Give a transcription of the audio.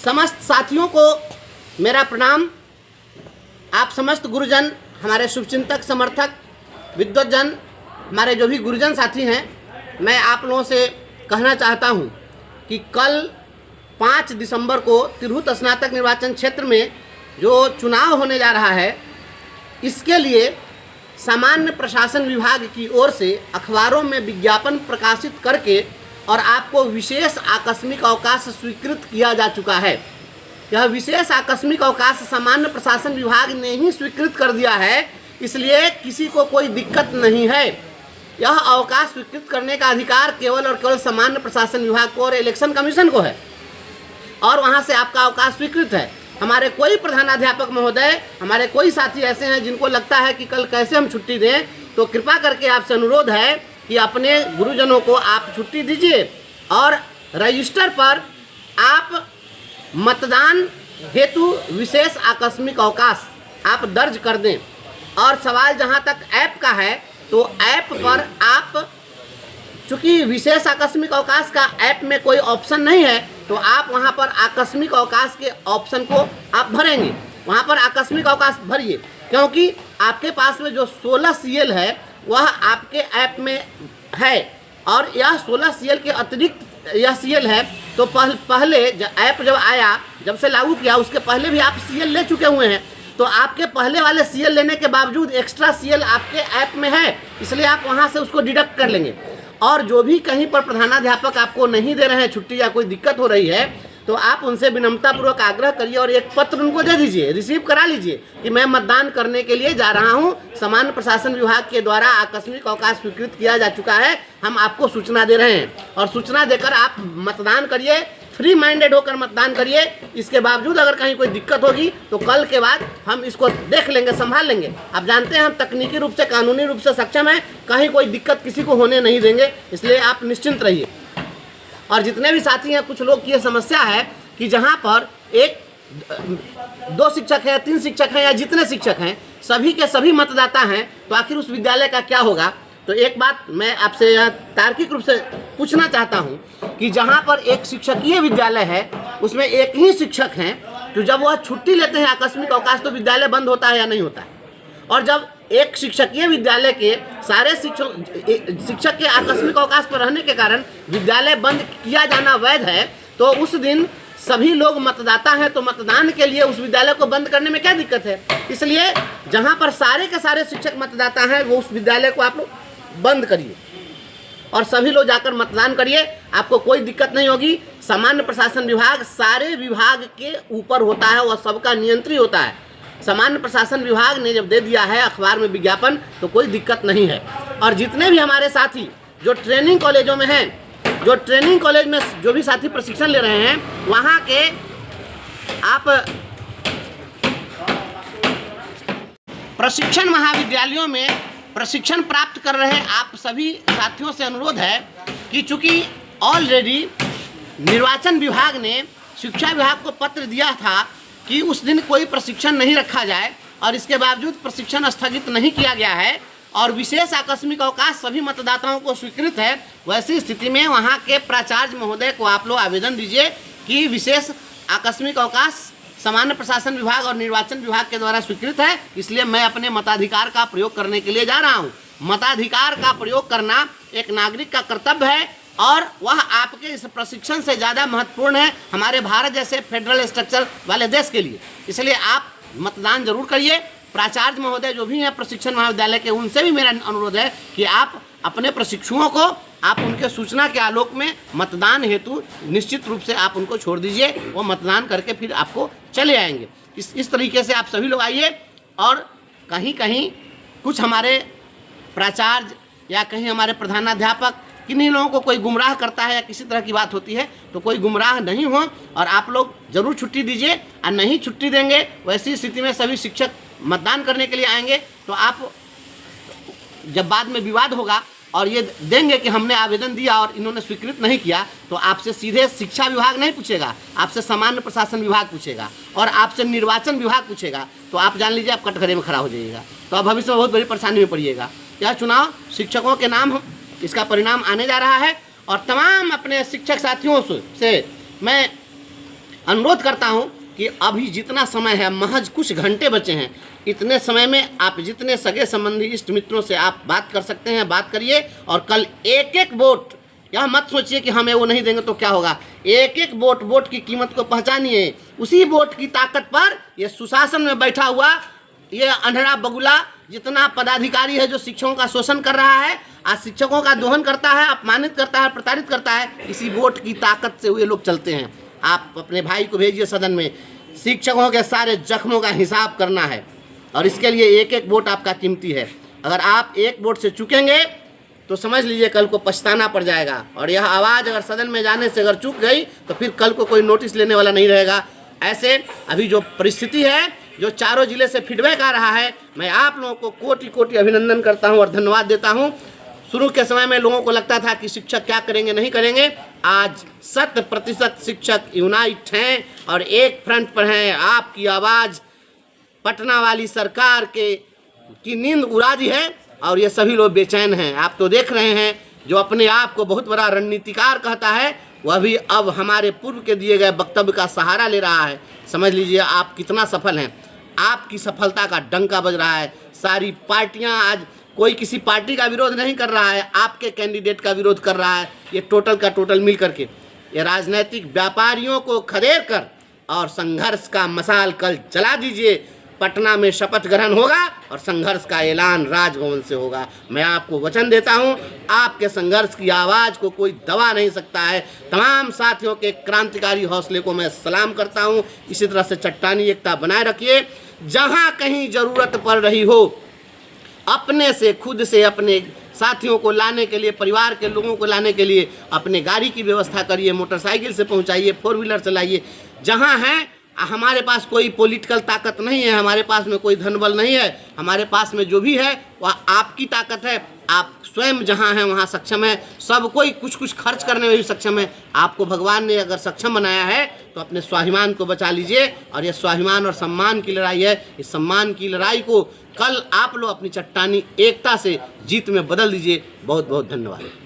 समस्त साथियों को मेरा प्रणाम। आप समस्त गुरुजन, हमारे शुभचिंतक, समर्थक, विद्वतजन, हमारे जो भी गुरुजन साथी हैं, मैं आप लोगों से कहना चाहता हूं कि कल 5 दिसंबर को तिरहुत स्नातक निर्वाचन क्षेत्र में जो चुनाव होने जा रहा है, इसके लिए सामान्य प्रशासन विभाग की ओर से अखबारों में विज्ञापन प्रकाशित करके और आपको विशेष आकस्मिक अवकाश स्वीकृत किया जा चुका है। यह विशेष आकस्मिक अवकाश सामान्य प्रशासन विभाग ने ही स्वीकृत कर दिया है, इसलिए किसी को कोई दिक्कत नहीं है। यह अवकाश स्वीकृत करने का अधिकार केवल और केवल सामान्य प्रशासन विभाग को और इलेक्शन कमीशन को है, और वहां से आपका अवकाश स्वीकृत है। हमारे कोई प्रधानाध्यापक महोदय, हमारे कोई साथी ऐसे हैं जिनको लगता है कि कल कैसे हम छुट्टी दें, तो कृपा करके आपसे अनुरोध है कि अपने गुरुजनों को आप छुट्टी दीजिए और रजिस्टर पर आप मतदान हेतु विशेष आकस्मिक अवकाश आप दर्ज कर दें। और सवाल जहां तक ऐप का है, तो ऐप पर आप, चूँकि विशेष आकस्मिक अवकाश का ऐप में कोई ऑप्शन नहीं है, तो आप वहां पर आकस्मिक अवकाश के ऑप्शन को आप भरेंगे। वहां पर आकस्मिक अवकाश भरिए, क्योंकि आपके पास में जो 16 CL है वह आपके ऐप में है, और यह 16 CL के अतिरिक्त यह CL है। तो पहले ऐप जब आया, जब से लागू किया, उसके पहले भी आप CL ले चुके हुए हैं, तो आपके पहले वाले CL लेने के बावजूद एक्स्ट्रा CL आपके ऐप में है, इसलिए आप वहां से उसको डिडक्ट कर लेंगे। और जो भी कहीं पर प्रधानाध्यापक आपको नहीं दे रहे हैं छुट्टी या कोई दिक्कत हो रही है, तो आप उनसे विनम्रतापूर्वक आग्रह करिए और एक पत्र उनको दे दीजिए, रिसीव करा लीजिए कि मैं मतदान करने के लिए जा रहा हूं, सामान्य प्रशासन विभाग के द्वारा आकस्मिक अवकाश स्वीकृत किया जा चुका है, हम आपको सूचना दे रहे हैं। और सूचना देकर आप मतदान करिए, फ्री माइंडेड होकर मतदान करिए। इसके बावजूद अगर कहीं कोई दिक्कत होगी तो कल के बाद हम इसको देख लेंगे, संभाल लेंगे। आप जानते हैं हम तकनीकी रूप से, कानूनी रूप से सक्षम हैं, कहीं कोई दिक्कत किसी को होने नहीं देंगे, इसलिए आप निश्चिंत रहिए। और जितने भी साथी हैं, कुछ लोग की ये समस्या है कि जहाँ पर 2 शिक्षक हैं, 3 शिक्षक हैं या जितने शिक्षक हैं, सभी के सभी मतदाता हैं, तो आखिर उस विद्यालय का क्या होगा। तो एक बात मैं आपसे तार्किक रूप से पूछना चाहता हूं कि जहां पर एक शिक्षकीय विद्यालय है, उसमें एक ही शिक्षक हैं, तो जब वह छुट्टी लेते हैं आकस्मिक अवकाश, तो विद्यालय बंद होता है या नहीं होता है। और जब एक शिक्षकीय विद्यालय के सारे शिक्षक के आकस्मिक अवकाश पर रहने के कारण विद्यालय बंद किया जाना वैध है, तो उस दिन सभी लोग मतदाता हैं, तो मतदान के लिए उस विद्यालय को बंद करने में क्या दिक्कत है। इसलिए जहां पर सारे के सारे शिक्षक मतदाता हैं, वो उस विद्यालय को आप लोग बंद करिए और सभी लोग जाकर मतदान करिए, आपको कोई दिक्कत नहीं होगी। सामान्य प्रशासन विभाग सारे विभाग के ऊपर होता है, वह सबका नियंत्री होता है। सामान्य प्रशासन विभाग ने जब दे दिया है अखबार में विज्ञापन, तो कोई दिक्कत नहीं है। और जितने भी हमारे साथी जो ट्रेनिंग कॉलेजों में हैं, जो ट्रेनिंग कॉलेज में जो भी साथी प्रशिक्षण ले रहे हैं, वहाँ के आप प्रशिक्षण महाविद्यालयों में प्रशिक्षण प्राप्त कर रहे आप सभी साथियों से अनुरोध है कि चूँकि ऑलरेडी निर्वाचन विभाग ने शिक्षा विभाग को पत्र दिया था कि उस दिन कोई प्रशिक्षण नहीं रखा जाए, और इसके बावजूद प्रशिक्षण स्थगित नहीं किया गया है और विशेष आकस्मिक अवकाश सभी मतदाताओं को स्वीकृत है, वैसी स्थिति में वहाँ के प्राचार्य महोदय को आप लोग आवेदन दीजिए कि विशेष आकस्मिक अवकाश सामान्य प्रशासन विभाग और निर्वाचन विभाग के द्वारा स्वीकृत है, इसलिए मैं अपने मताधिकार का प्रयोग करने के लिए जा रहा हूँ। मताधिकार का प्रयोग करना एक नागरिक का कर्तव्य है, और वह आपके इस प्रशिक्षण से ज़्यादा महत्वपूर्ण है हमारे भारत जैसे फेडरल स्ट्रक्चर वाले देश के लिए। इसलिए आप मतदान जरूर करिए। प्राचार्य महोदय जो भी हैं प्रशिक्षण महाविद्यालय के, उनसे भी मेरा अनुरोध है कि आप अपने प्रशिक्षुओं को आप उनके सूचना के आलोक में मतदान हेतु निश्चित रूप से आप उनको छोड़ दीजिए, वो मतदान करके फिर आपको चले आएंगे। इस तरीके से आप सभी लोग आइए। और कहीं कहीं कुछ हमारे प्राचार्य या कहीं हमारे प्रधानाध्यापक किन्हीं लोगों को कोई गुमराह करता है या किसी तरह की बात होती है, तो कोई गुमराह नहीं हो और आप लोग ज़रूर छुट्टी दीजिए। और नहीं छुट्टी देंगे, वैसी स्थिति में सभी शिक्षक मतदान करने के लिए आएंगे, तो आप जब बाद में विवाद होगा और ये देंगे कि हमने आवेदन दिया और इन्होंने स्वीकृत नहीं किया, तो आपसे सीधे शिक्षा विभाग नहीं पूछेगा, आपसे सामान्य प्रशासन विभाग पूछेगा और आपसे निर्वाचन विभाग पूछेगा। तो आप जान लीजिए आप कटघरे में खड़ा हो जाइएगा, तो आप भविष्य में बहुत बड़ी परेशानी में पड़िएगा। यह चुनाव शिक्षकों के नाम इसका परिणाम आने जा रहा है, और तमाम अपने शिक्षक साथियों से मैं अनुरोध करता हूं कि अभी जितना समय है, महज कुछ घंटे बचे हैं, इतने समय में आप जितने सगे संबंधी इष्ट मित्रों से आप बात कर सकते हैं, बात करिए। और कल एक एक वोट, यह मत सोचिए कि हमें वो नहीं देंगे तो क्या होगा। एक एक वोट की कीमत को पहचानिए। उसी वोट की ताकत पर ये सुशासन में बैठा हुआ ये अंधड़ा बगुला जितना पदाधिकारी है जो शिक्षकों का शोषण कर रहा है, आज शिक्षकों का दोहन करता है, अपमानित करता है, प्रताड़ित करता है, इसी वोट की ताकत से ये लोग चलते हैं। आप अपने भाई को भेजिए सदन में, शिक्षकों के सारे जख्मों का हिसाब करना है और इसके लिए एक एक वोट आपका कीमती है। अगर आप एक वोट से चूकेंगे तो समझ लीजिए कल को पछताना पड़ जाएगा। और यह आवाज़ अगर सदन में जाने से अगर चूक गई तो फिर कल को कोई नोटिस लेने वाला नहीं रहेगा। ऐसे अभी जो परिस्थिति है, जो चारों जिले से फीडबैक आ रहा है, मैं आप लोगों को कोटि कोटि अभिनंदन करता हूं और धन्यवाद देता हूं। शुरू के समय में लोगों को लगता था कि शिक्षक क्या करेंगे, नहीं करेंगे। आज 100% शिक्षक यूनाइट हैं और एक फ्रंट पर हैं। आपकी आवाज़ पटना वाली सरकार की नींद उड़ा दी है और ये सभी लोग बेचैन हैं। आप तो देख रहे हैं, जो अपने आप को बहुत बड़ा रणनीतिकार कहता है, वह भी अब हमारे पूर्व के दिए गए वक्तव्य का सहारा ले रहा है। समझ लीजिए आप कितना सफल हैं। आपकी सफलता का डंका बज रहा है। सारी पार्टियां, आज कोई किसी पार्टी का विरोध नहीं कर रहा है, आपके कैंडिडेट का विरोध कर रहा है। ये टोटल का टोटल मिल करके ये राजनीतिक व्यापारियों को खदेड़ कर और संघर्ष का मशाल कल जला दीजिए। पटना में शपथ ग्रहण होगा और संघर्ष का ऐलान राजभवन से होगा। मैं आपको वचन देता हूं, आपके संघर्ष की आवाज़ को कोई दबा नहीं सकता है। तमाम साथियों के क्रांतिकारी हौसले को मैं सलाम करता हूं। इसी तरह से चट्टानी एकता बनाए रखिए। जहां कहीं ज़रूरत पड़ रही हो, अपने से, खुद से अपने साथियों को लाने के लिए, परिवार के लोगों को लाने के लिए अपने गाड़ी की व्यवस्था करिए, मोटरसाइकिल से पहुंचाइए, 4 व्हीलर चलाइए। जहां हैं, हमारे पास कोई पॉलिटिकल ताकत नहीं है, हमारे पास में कोई धनबल नहीं है, हमारे पास में जो भी है वह आपकी ताकत है। आप स्वयं जहां हैं वहां सक्षम है। सब कोई कुछ कुछ खर्च करने में भी सक्षम है। आपको भगवान ने अगर सक्षम बनाया है तो अपने स्वाभिमान को बचा लीजिए। और यह स्वाभिमान और सम्मान की लड़ाई है। इस सम्मान की लड़ाई को कल आप लोग अपनी चट्टानी एकता से जीत में बदल दीजिए। बहुत बहुत धन्यवाद।